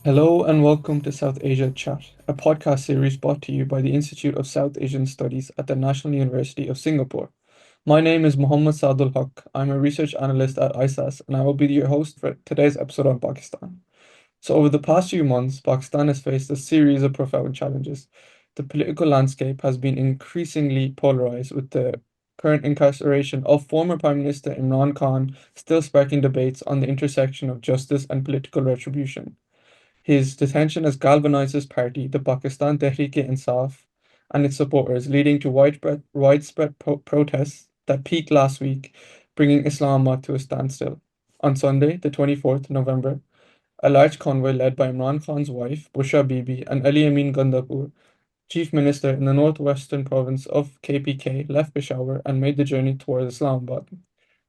Hello and welcome to South Asia Chat, a podcast series brought to you by the Institute of South Asian Studies at the National University of Singapore. My name is Muhammad Saad Ul Haque. I'm a research analyst at ISAS and I will be your host for today's episode on Pakistan. So, over the past few months, Pakistan has faced a series of profound challenges. The political landscape has been increasingly polarized, with the current incarceration of former Prime Minister Imran Khan still sparking debates on the intersection of justice and political retribution. His detention has galvanized his party, the Pakistan Tehreek-e-Insaf, and its supporters, leading to widespread protests that peaked last week, bringing Islamabad to a standstill. On Sunday, the 24th November, a large convoy led by Imran Khan's wife, Bushra Bibi, and Ali Amin Gandapur, chief minister in the northwestern province of KPK, left Peshawar and made the journey towards Islamabad.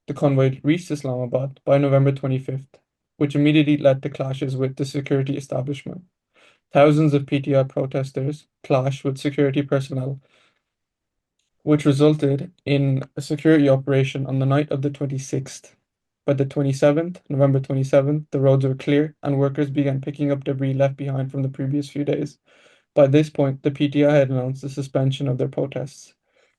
The convoy reached Islamabad by November 25th, which immediately led to clashes with the security establishment. Thousands of PTI protesters clashed with security personnel, which resulted in a security operation on the night of the 26th. By the 27th, November 27th, the roads were clear and workers began picking up debris left behind from the previous few days. By this point, the PTI had announced the suspension of their protests.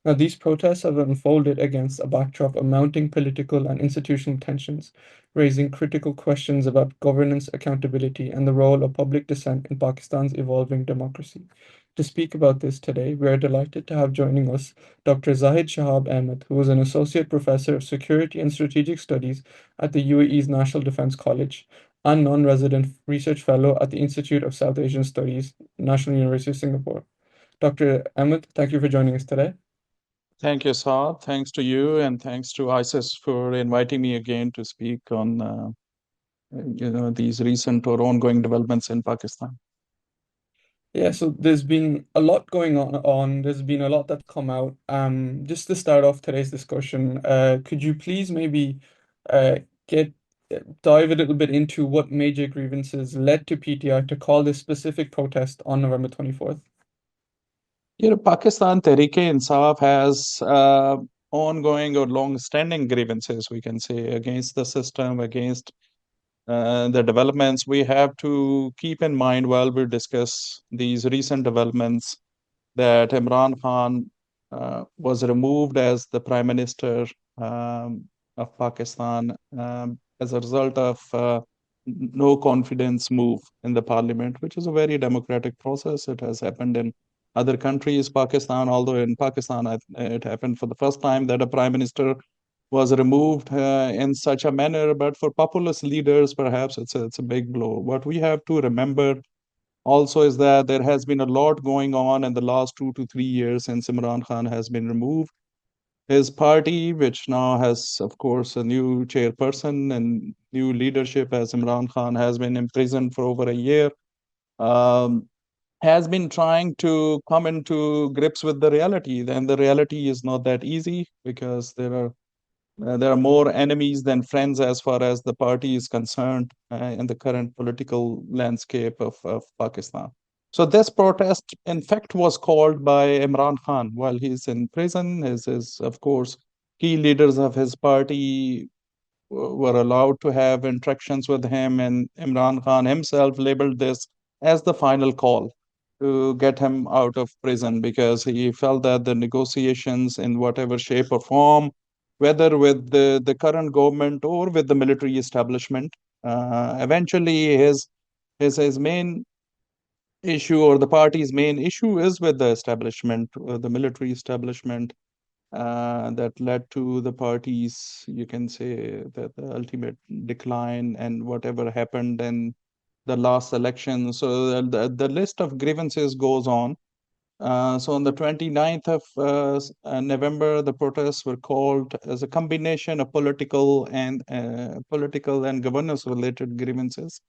Now, these protests have unfolded against a backdrop of mounting political and institutional tensions, raising critical questions about governance, accountability, and the role of public dissent in Pakistan's evolving democracy. To speak about this today, we are delighted to have joining us Dr. Zahid Ahmed, who is an associate professor of security and strategic studies at the UAE's National Defense College and non-resident research fellow at the Institute of South Asian Studies, National University of Singapore. Dr. Ahmed, thank you for joining us today. Thank you, Saad. Thanks to you, and thanks to ISIS for inviting me again to speak on these recent or ongoing developments in Pakistan. Yeah, so there's been a lot going on. There's been a lot that's come out. Just to start off today's discussion, could you please maybe uh, get dive a little bit into what major grievances led to PTI to call this specific protest on November 24th? Pakistan Tehreek-e-Insaf has ongoing or long-standing grievances, we can say, against the system, against the developments. We have to keep in mind while we discuss these recent developments that Imran Khan was removed as the Prime Minister of Pakistan as a result of no confidence move in the parliament, which is a very democratic process. It has happened in other countries, Pakistan, although in Pakistan it happened for the first time that a Prime Minister was removed in such a manner. But for populist leaders, perhaps it's a big blow. What we have to remember also is that there has been a lot going on in the last 2 to 3 years since Imran Khan has been removed. His party, which now has, of course, a new chairperson and new leadership, as Imran Khan has been imprisoned for over a year, um, has been trying to come into grips with the reality. And the reality is not that easy because there are more enemies than friends as far as the party is concerned in the current political landscape of Pakistan. So this protest, in fact, was called by Imran Khan while he's in prison. His of course, key leaders of his party were allowed to have interactions with him, and Imran Khan himself labeled this as the final call to get him out of prison because he felt that the negotiations in whatever shape or form, whether with the current government or with the military establishment, eventually his main issue or the party's main issue is with the establishment, the military establishment that led to the party's, you can say, the ultimate decline and whatever happened in the last election. So the list of grievances goes on. So on the 29th of November, the protests were called as a combination of political and governance related grievances.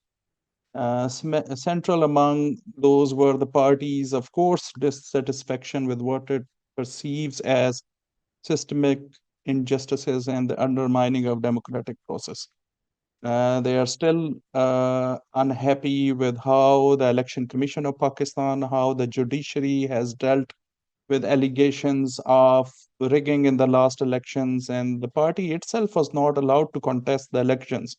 Central among those were the party's, of course, dissatisfaction with what it perceives as systemic injustices and the undermining of democratic process. They are still unhappy with how the Election Commission of Pakistan, how the judiciary has dealt with allegations of rigging in the last elections, and the party itself was not allowed to contest the elections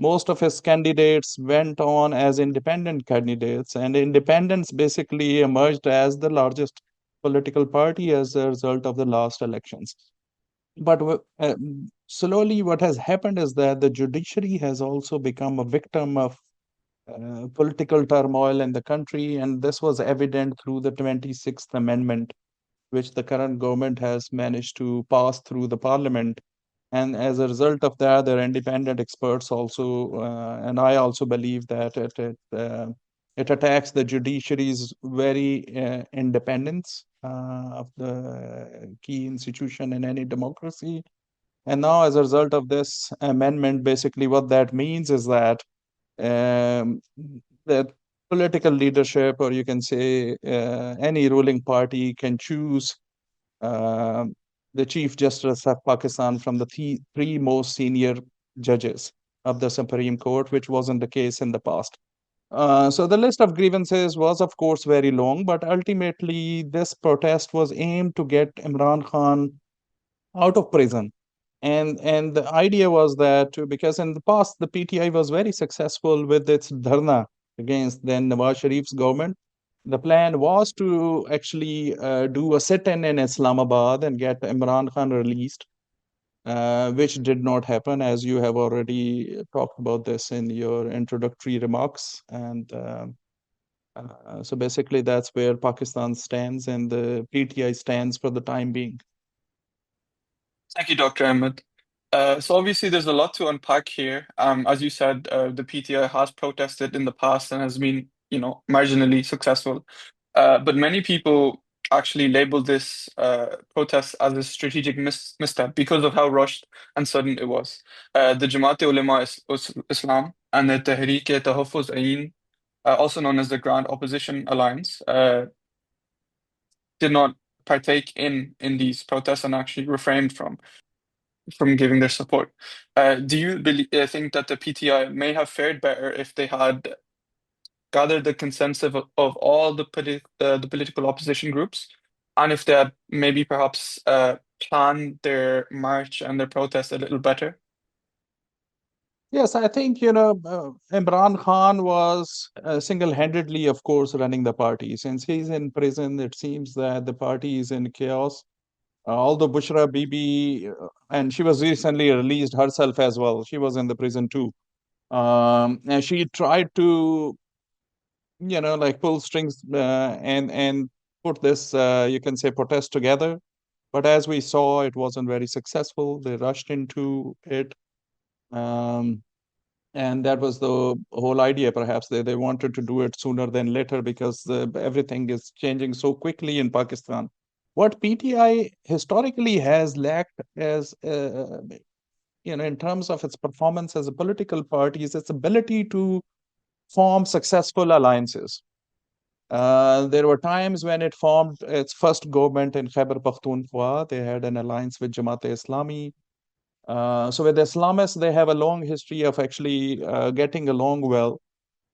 Most of his candidates went on as independent candidates, and independents basically emerged as the largest political party as a result of the last elections. But slowly, what has happened is that the judiciary has also become a victim of political turmoil in the country, and this was evident through the 26th Amendment, which the current government has managed to pass through the parliament. And as a result of that, there are independent experts also, and I also believe that it attacks the judiciary's very independence of the key institution in any democracy. And now, as a result of this amendment, basically what that means is that um, the political leadership, or you can say any ruling party, can choose uh, the Chief Justice of Pakistan from the three most senior judges of the Supreme Court, which wasn't the case in the past. So the list of grievances was, of course, very long, but ultimately this protest was aimed to get Imran Khan out of prison. And the idea was that because in the past the PTI was very successful with its dharna against then Nawaz Sharif's government, the plan was to actually do a sit-in in Islamabad and get Imran Khan released, which did not happen, as you have already talked about this in your introductory remarks. And so basically, that's where Pakistan stands and the PTI stands for the time being. Thank you, Dr. Ahmed. So obviously there's a lot to unpack here. As you said, the PTI has protested in the past and has been, marginally successful. But many people actually label this protest as a strategic misstep because of how rushed and sudden it was. The Jamaat-e-Ulema Islam and the Tehreek-e-Insaf, also known as the Grand Opposition Alliance, did not partake in these protests and actually refrained from giving their support. Do you think that the PTI may have fared better if they had gathered the consensus of all the political opposition groups, and if they had maybe perhaps planned their march and their protest a little better? Yes, I think, Imran Khan was single-handedly, of course, running the party. Since he's in prison, it seems that the party is in chaos. Although Bushra Bibi, and she was recently released herself as well. She was in the prison too. And she tried to, like pull strings and put this, you can say, protest together. But as we saw, it wasn't very successful. They rushed into it. Um, and that was the whole idea, perhaps. They wanted to do it sooner than later because everything is changing so quickly in Pakistan. What PTI historically has lacked as, in terms of its performance as a political party is its ability to form successful alliances. There were times when it formed its first government in Khyber Pakhtunkhwa. They had an alliance with Jamaat-e-Islami. So with the Islamists, they have a long history of actually getting along well.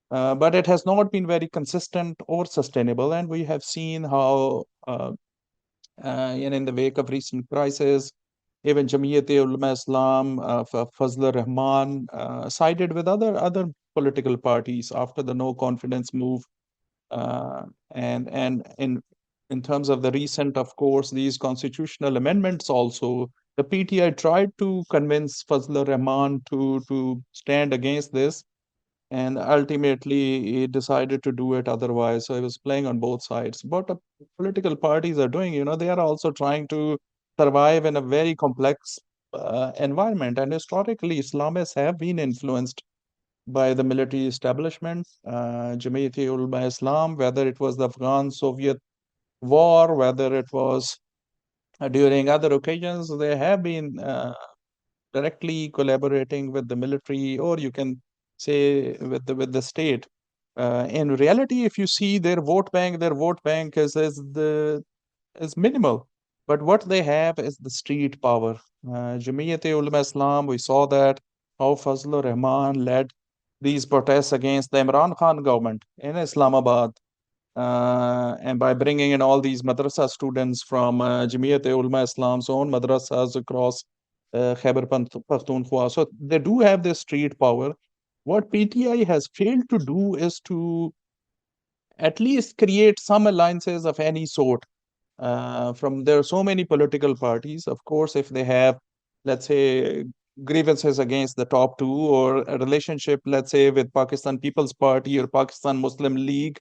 But it has not been very consistent or sustainable. And we have seen how, in the wake of recent crises, even Jamiyat-e-Ulama Islam, Fazlur Rahman, sided with other political parties after the no confidence move. And in terms of the recent, of course, these constitutional amendments also, the PTI tried to convince Fazlur Rahman to stand against this, and ultimately he decided to do it otherwise. So he was playing on both sides. What political parties are doing, they are also trying to survive in a very complex environment. And historically, Islamists have been influenced by the military establishment, Jamaat-e-Ulama Islam, whether it was the Afghan-Soviet war, whether it was during other occasions, they have been directly collaborating with the military, or you can say with the state. In reality, if you see their vote bank is minimal. But what they have is the street power. Jamiyat-e-Ulama Islam, we saw that how Fazlur Rahman led these protests against the Imran Khan government in Islamabad. And by bringing in all these madrasa students from Jamiyat-e-Ulama Islam's own madrasas across Khyber Pakhtunkhwa. So they do have this street power. What PTI has failed to do is to at least create some alliances of any sort. From there are so many political parties. Of course, if they have, let's say, grievances against the top two, or a relationship, let's say, with Pakistan People's Party or Pakistan Muslim League,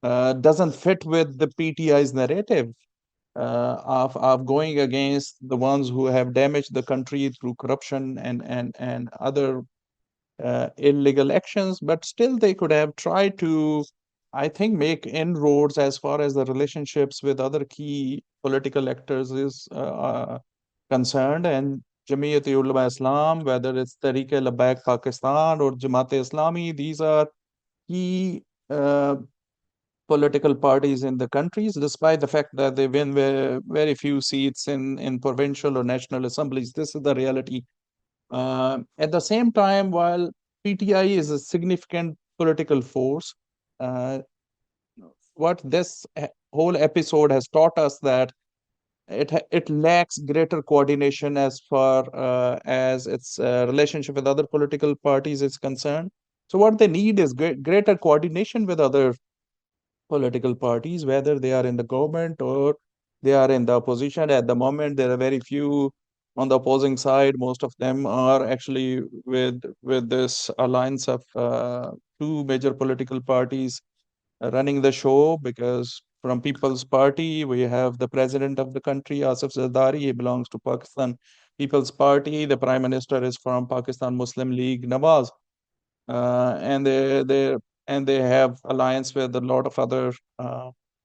doesn't fit with the PTI's narrative of going against the ones who have damaged the country through corruption and other illegal actions, but still they could have tried to, I think, make inroads as far as the relationships with other key political actors is concerned. And Jamiat Ulama Islam, whether it's Tehreek-e-Labbaik Pakistan or Jamaat Islami, these are key political parties in the countries, despite the fact that they win very few seats in provincial or national assemblies. This is the reality. At the same time, while PTI is a significant political force, uh, what this whole episode has taught us that it lacks greater coordination as far as its relationship with other political parties is concerned. So what they need is greater coordination with other political parties, whether they are in the government or they are in the opposition. At the moment, there are very few on the opposing side. Most of them are actually with this alliance of two major political parties running the show. Because from People's Party, we have the president of the country, Asif Zardari. He belongs to Pakistan People's Party. The Prime Minister is from Pakistan Muslim League, Nawaz, and they have alliance with a lot of other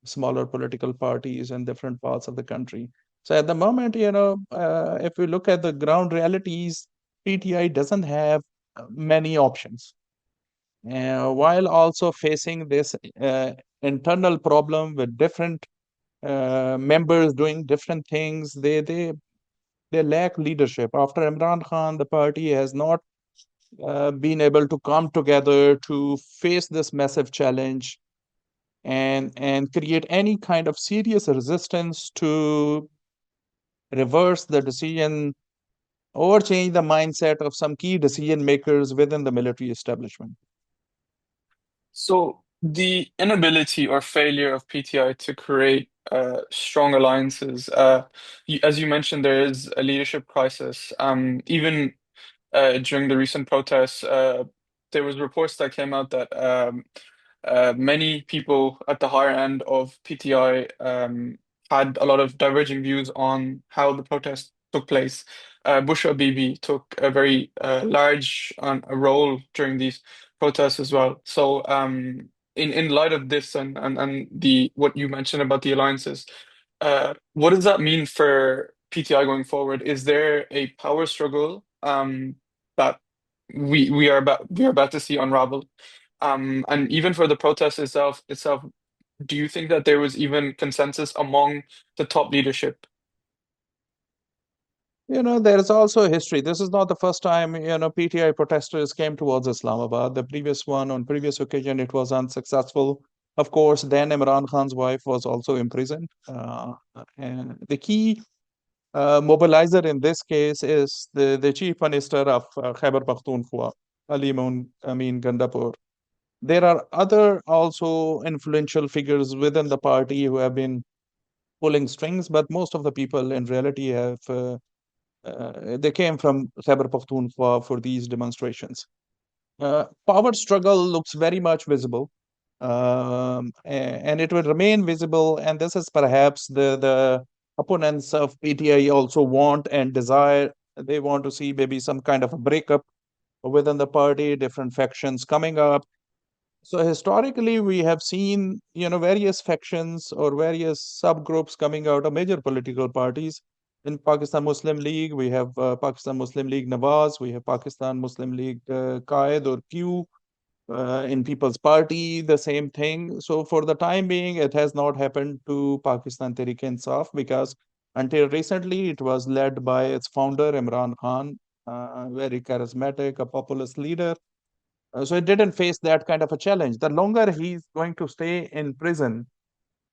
smaller political parties in different parts of the country. So at the moment, if we look at the ground realities, PTI doesn't have many options, while also facing this internal problem with different members doing different things. They lack leadership. After Imran Khan, the party has not been able to come together to face this massive challenge and create any kind of serious resistance to reverse the decision or change the mindset of some key decision makers within the military establishment. So the inability or failure of PTI to create strong alliances, as you mentioned, there is a leadership crisis. Even during the recent protests, there was reports that came out that many people at the higher end of PTI had a lot of diverging views on how the protest took place. Bushra Bibi took a very large a role during these protests as well. So, in light of this and the what you mentioned about the alliances, what does that mean for PTI going forward? Is there a power struggle that we are about to see unravel? And even for the protest itself, do you think that there was even consensus among the top leadership? There is also a history. This is not the first time, PTI protesters came towards Islamabad. The previous one, on previous occasion, it was unsuccessful. Of course, then Imran Khan's wife was also imprisoned. And the key mobilizer in this case is the chief minister of Khyber Pakhtunkhwa, Ali Amin Gandapur. There are other also influential figures within the party who have been pulling strings, but most of the people in reality have they came from Khyber Pakhtunkhwa for these demonstrations. Power struggle looks very much visible, and it will remain visible. And this is perhaps the opponents of PTI also want and desire. They want to see maybe some kind of a breakup within the party, different factions coming up. So historically, we have seen, various factions or various subgroups coming out of major political parties. In Pakistan Muslim League, we have Pakistan Muslim League Nawaz, we have Pakistan Muslim League Qaid or Q. In People's Party, the same thing. So for the time being, it has not happened to Pakistan Tehreek-e-Insaf, because until recently, it was led by its founder, Imran Khan, very charismatic, a populist leader. So it didn't face that kind of a challenge. The longer he's going to stay in prison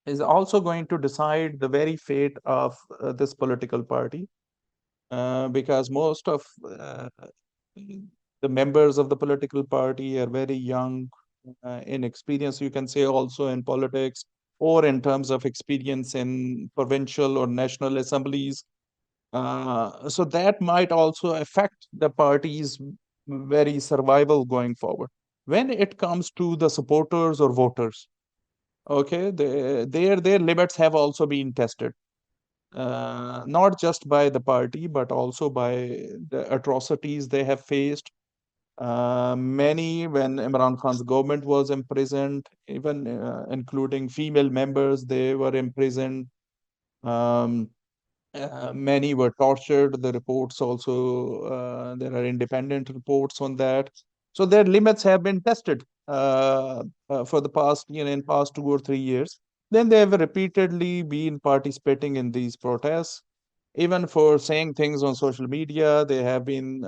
is also going to decide the very fate of this political party, because most of The members of the political party are very young, inexperienced, you can say, also in politics, or in terms of experience in provincial or national assemblies. So that might also affect the party's very survival going forward. When it comes to the supporters or voters, okay, their limits have also been tested, not just by the party, but also by the atrocities they have faced. Many, when Imran Khan's government was imprisoned, even including female members, they were imprisoned. Um, Many were tortured. The reports also, there are independent reports on that. So their limits have been tested for the past, in past 2 or 3 years. Then they have repeatedly been participating in these protests. Even for saying things on social media, they have been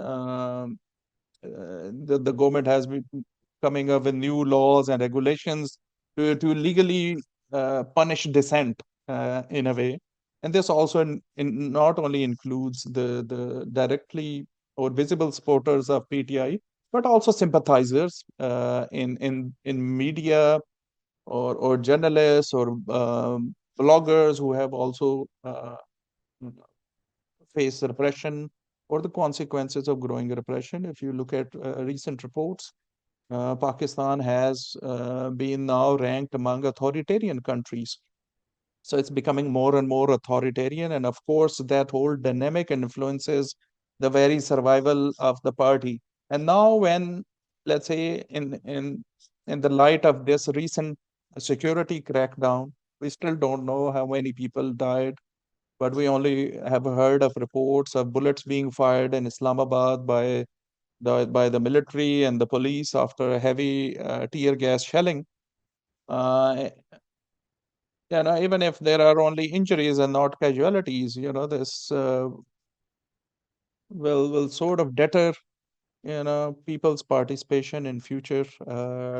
the government has been coming up with new laws and regulations to legally punish dissent in a way. And this also not only includes the directly or visible supporters of PTI, but also sympathizers in media or journalists or bloggers who have also faced repression or the consequences of growing repression. If you look at recent reports, Pakistan has been now ranked among authoritarian countries. So it's becoming more and more authoritarian. And of course, that whole dynamic influences the very survival of the party. And now, when, let's say, in the light of this recent security crackdown, we still don't know how many people died, but we only have heard of reports of bullets being fired in Islamabad by the military and the police after a heavy tear gas shelling. Uh, Even if there are only injuries and not casualties, this will sort of deter, people's participation in future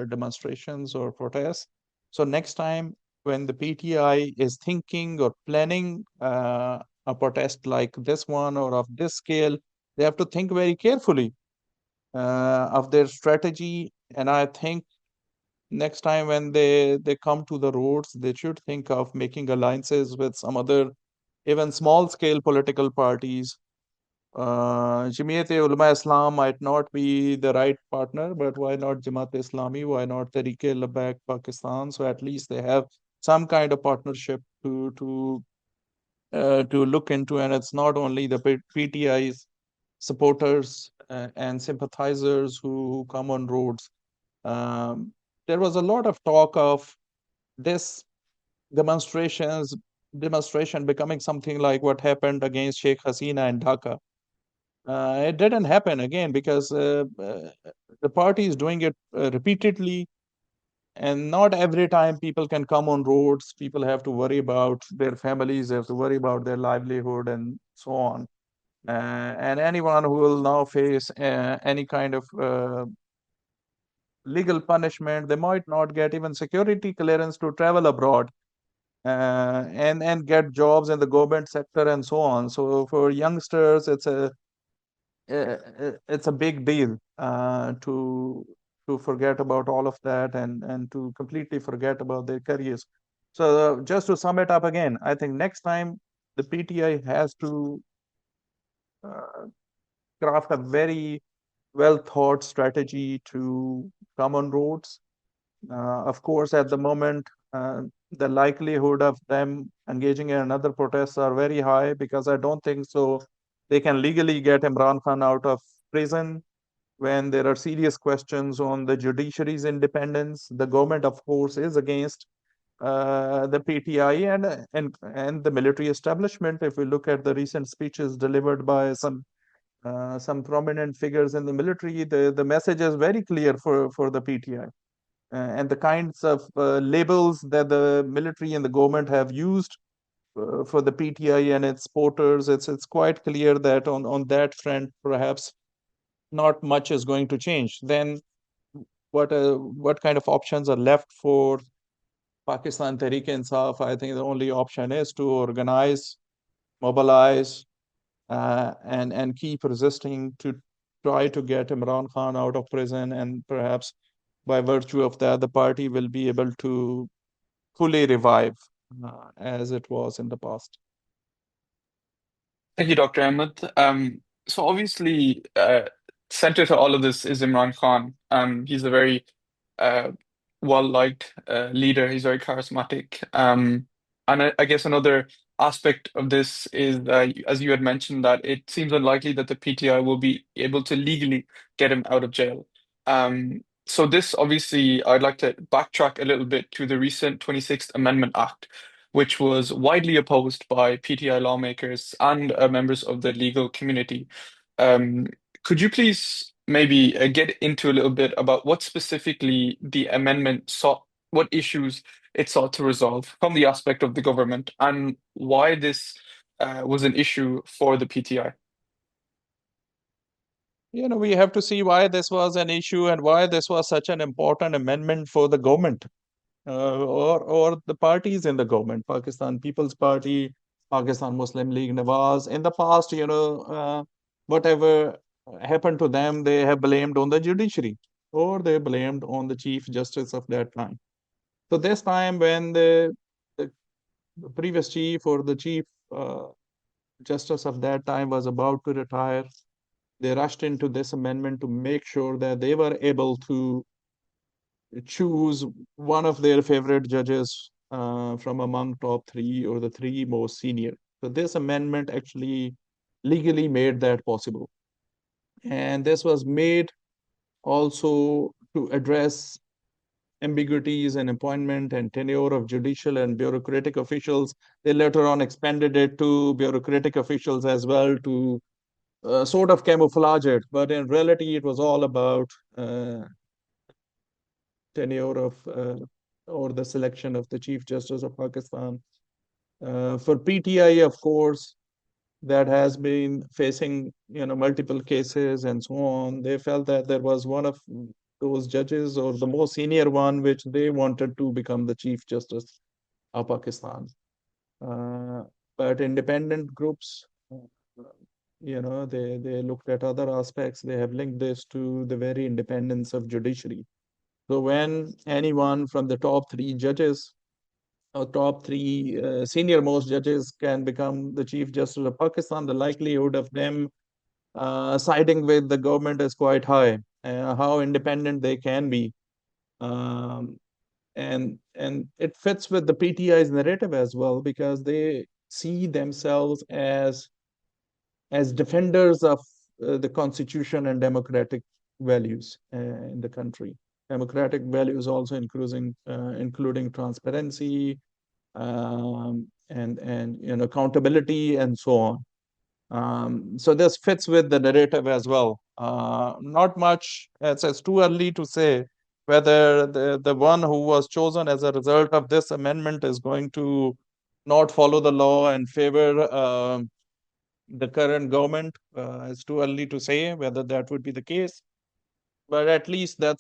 demonstrations or protests. So next time when the PTI is thinking or planning a protest like this one or of this scale, they have to think very carefully of their strategy. And I think next time when they come to the roads, they should think of making alliances with some other, even small scale political parties. Jamiat-e-Ulama Islam might not be the right partner, but why not Jamaat-e-Islami? Why not Tehreek-e-Labbaik Pakistan? So at least they have some kind of partnership to look into, and it's not only the PTI's supporters and sympathizers who come on roads. Um, there was a lot of talk of this demonstrations demonstration becoming something like what happened against Sheikh Hasina in Dhaka. It didn't happen again because the party is doing it repeatedly, and not every time people can come on roads. People have to worry about their families, they have to worry about their livelihood, and so on. And anyone who will now face any kind of legal punishment, they might not get even security clearance to travel abroad and get jobs in the government sector and so on. So for youngsters, it's a big deal to forget about all of that and to completely forget about their careers. So just to sum it up again, I think next time the PTI has to uh, craft a very well thought strategy to come on roads. Of course, at the moment, the likelihood of them engaging in another protest are very high because I don't think so they can legally get Imran Khan out of prison when there are serious questions on the judiciary's independence. The government, of course, is against the PTI and the military establishment. If we look at the recent speeches delivered by some prominent figures in the military, the message is very clear for the PTI. And the kinds of labels that the military and the government have used for the PTI and its supporters, it's quite clear that on that front, perhaps not much is going to change. Then what kind of options are left for Pakistan Tehreek-e-Insaf? I think the only option is to organize, mobilize, and keep resisting try to get Imran Khan out of prison, and perhaps by virtue of that, the party will be able to fully revive as it was in the past. Thank you, Dr. Ahmed. So obviously, center to all of this is Imran Khan. He's a very uh, well-liked leader. He's very charismatic. And I guess another aspect of this is, as you had mentioned, that it seems unlikely that the PTI will be able to legally get him out of jail. So this, obviously, I'd like to backtrack a little bit to the recent 26th Amendment Act, which was widely opposed by PTI lawmakers and members of the legal community. Um, could you please maybe get into a little bit about what specifically the amendment sought, what issues it sought to resolve from the aspect of the government, and why this was an issue for the PTI? We have to see why this was an issue and why this was such an important amendment for the government, or the parties in the government, Pakistan People's Party, Pakistan Muslim League Nawaz. In the past, whatever happened to them, they have blamed on the judiciary, or they blamed on the Chief Justice of that time. So this time, when the previous chief, or the Chief Justice of that time, was about to retire, they rushed into this amendment to make sure that they were able to choose one of their favorite judges from among top three, or the three most senior. So this amendment actually legally made that possible. And this was made also to address ambiguities in appointment and tenure of judicial and bureaucratic officials. They later on expanded it to bureaucratic officials as well, to sort of camouflage it. But in reality, it was all about tenure of or the selection of the Chief Justice of Pakistan. For PTI, of course, that has been facing multiple cases and so on. They felt that there was one of those judges, or the most senior one, which they wanted to become the Chief Justice of Pakistan. Uh, but independent groups, they looked at other aspects. They have linked this to the very independence of judiciary. So when anyone from the top three judges, or top three senior most judges, can become the Chief Justice of Pakistan, the likelihood of them siding with the government is quite high. How independent they can be, um, and it fits with the PTI's narrative as well, because they see themselves as defenders of the constitution and democratic values in the country. Democratic values also including transparency, and accountability, and so on. So this fits with the narrative as well. Not much, it's too early to say whether the one who was chosen as a result of this amendment is going to not follow the law and favor the current government. It's too early to say whether that would be the case. But at least that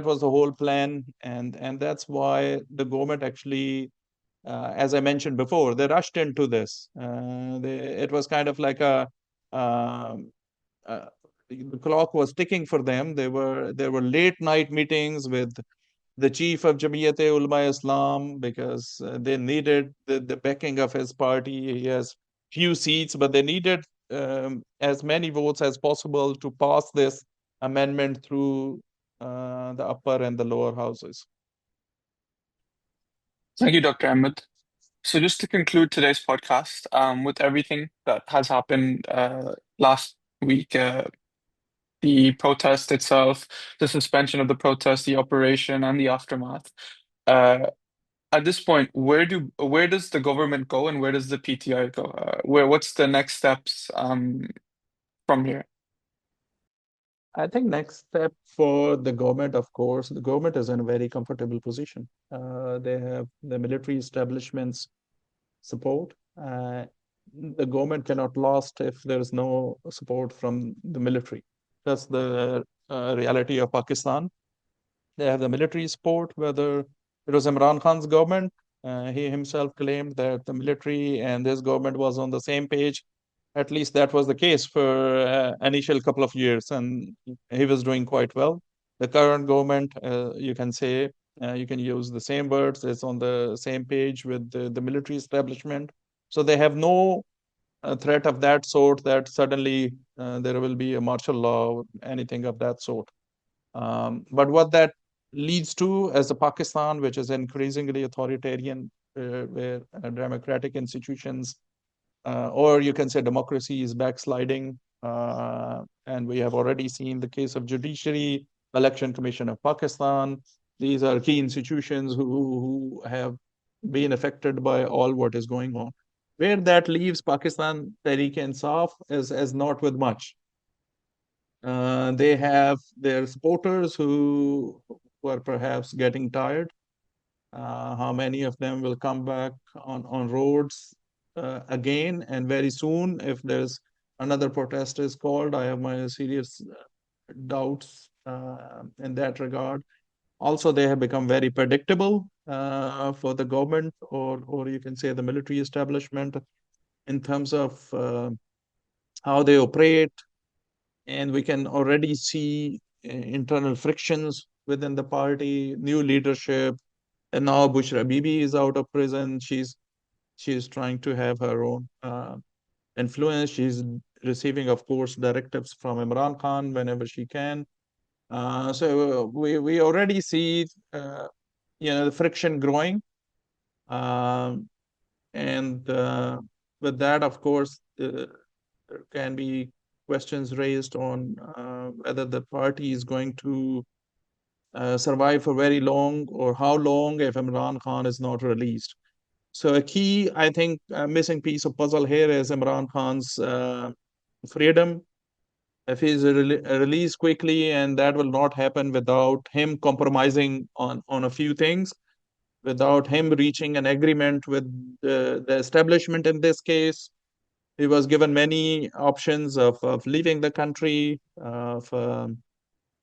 was the whole plan, and that's why the government actually, as I mentioned before, they rushed into this. It was kind of like um, the clock was ticking for them. There were late night meetings with the chief of Jamiyat-e Ulama-e-Islam, because they needed the backing of his party. He has few seats, but they needed as many votes as possible to pass this amendment through the upper and the lower houses. Thank you, Dr. Ahmed. So just to conclude today's podcast, with everything that has happened last week, the protest itself, the suspension of the protest, the operation, and the aftermath. Uh, at this point, where does the government go, and where does the PTI go? What's the next steps from here? I think next step for the government, of course, the government is in a very comfortable position. They have the military establishments support. The government cannot last if there is no support from the military. That's the reality of Pakistan. They have the military support, whether it was Imran Khan's government. He himself claimed that the military and his government was on the same page At least that was the case for initial couple of years, and he was doing quite well. The current government, you can say, you can use the same words. It's on the same page with the military establishment. So they have no threat of that sort that suddenly there will be a martial law or anything of that sort. But what that leads to as a Pakistan, which is increasingly authoritarian, where democratic institutions, or you can say democracy is backsliding. And we have already seen the case of Judiciary, Election Commission of Pakistan. These are key institutions who have been affected by all what is going on. Where that leaves Pakistan Tehreek-e-Insaf as not with much. They have their supporters who are perhaps getting tired. How many of them will come back on roads again? And very soon, if there's another protest is called, I have my serious doubts in that regard. Also, they have become very predictable for the government, or you can say the military establishment, in terms of how they operate. And we can already see internal frictions within the party, new leadership. And now Bushra Bibi is out of prison. She's trying to have her own influence. She's receiving, of course, directives from Imran Khan whenever she can. So we already see the friction growing. And with that, of course, there can be questions raised on whether the party is going to survive for very long, or how long if Imran Khan is not released. So a key, I think, missing piece of puzzle here is Imran Khan's freedom. If he's released quickly, and that will not happen without him compromising on a few things, without him reaching an agreement with the establishment in this case. He was given many options of leaving the country,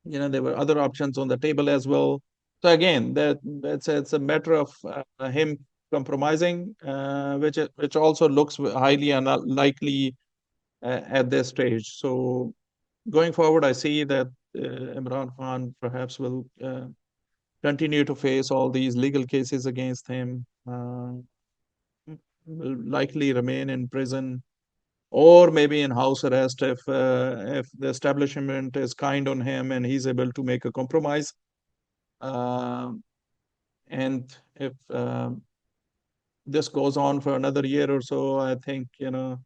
there were other options on the table as well. So again, it's a matter of him compromising, which also looks highly unlikely at this stage. So going forward, I see that Imran Khan perhaps will continue to face all these legal cases against him, will likely remain in prison, or maybe in house arrest if the establishment is kind on him and he's able to make a compromise. And if this goes on for another year or so, I think the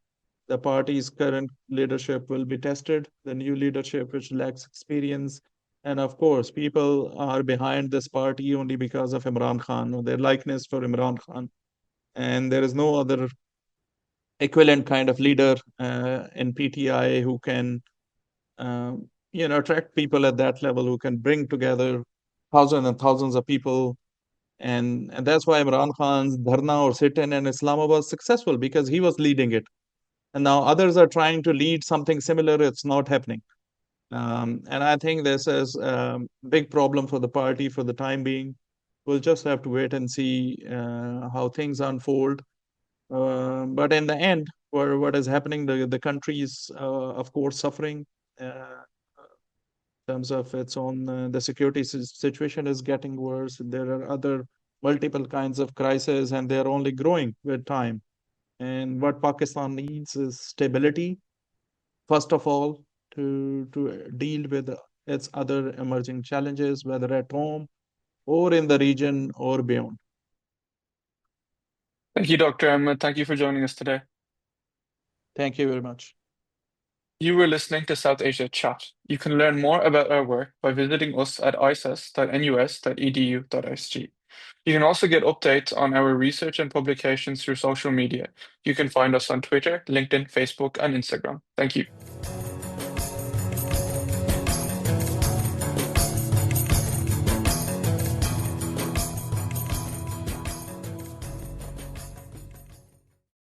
party's current leadership will be tested. The new leadership, which lacks experience, and of course, people are behind this party only because of Imran Khan, or their likeness for Imran Khan, and there is no other equivalent kind of leader in PTI who can, attract people at that level, who can bring together thousands and thousands of people. And that's why Imran Khan's dharna or sit-in in Islamabad was successful, because he was leading it. And now others are trying to lead something similar. It's not happening. And I think this is a big problem for the party for the time being. We'll just have to wait and see how things unfold. But in the end, what is happening, the country is, of course, suffering in terms of its own, the security situation is getting worse. There are other multiple kinds of crises, and they're only growing with time. And what Pakistan needs is stability, first of all, to deal with its other emerging challenges, whether at home or in the region or beyond. Thank you, Dr. Ahmed. Thank you for joining us today. Thank you very much. You were listening to South Asia Chat. You can learn more about our work by visiting us at isas.nus.edu.sg. You can also get updates on our research and publications through social media. You can find us on Twitter, LinkedIn, Facebook, and Instagram. Thank you.